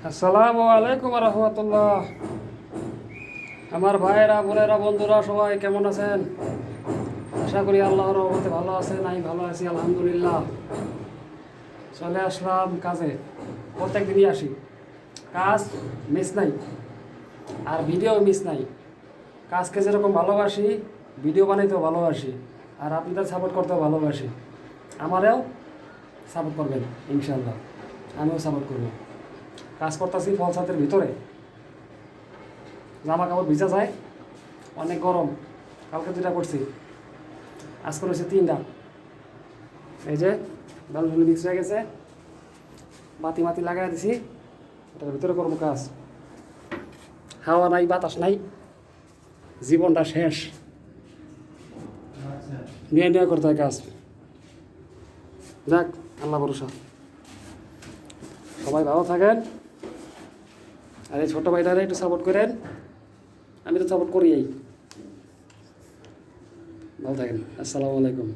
আসসালামু আলাইকুম রহমতুল্লাহ। আমার ভাইয়েরা বোনেরা বন্ধুরা সবাই কেমন আছেন? আশা করি আল্লাহর রহমতে ভালো আছেন। আমি ভালো আছি আলহামদুলিল্লাহ। চলে আসলাম কাজে, প্রত্যেক দিনই আসি। কাজ মিস নাই আর ভিডিও মিস নাই। কাজকে যেরকম ভালোবাসি, ভিডিও বানাইতেও ভালোবাসি, আর আপনাদের সাপোর্ট করতেও ভালোবাসি। আমারেও সাপোর্ট করবেন ইনশাল্লাহ, আমিও সাপোর্ট করব। কাজ করতেছি ফল ছাদের ভিতরে, জামা কাপড় ভিজা যায়, অনেক গরম। কালকে 2টা করছি, আজকে রয়েছে 3টা। এই যে বালুগুলো মিক্স হয়ে গেছে, বাতি মাতি লাগাই দিছি, এটার ভিতরে করবো কাজ। হাওয়া নাই, বাতাস নাই, জীবনটা শেষ। নিয়ে নিয়ে করতে হয় কাজ। যাক, আল্লাহ ভরসা। সবাই ভালো থাকেন, আর এই ছোটো ভাইটারে একটু সাপোর্ট করেন। আমি তো সাপোর্ট করিই। ভালো থাকেন। আসসালামু আলাইকুম।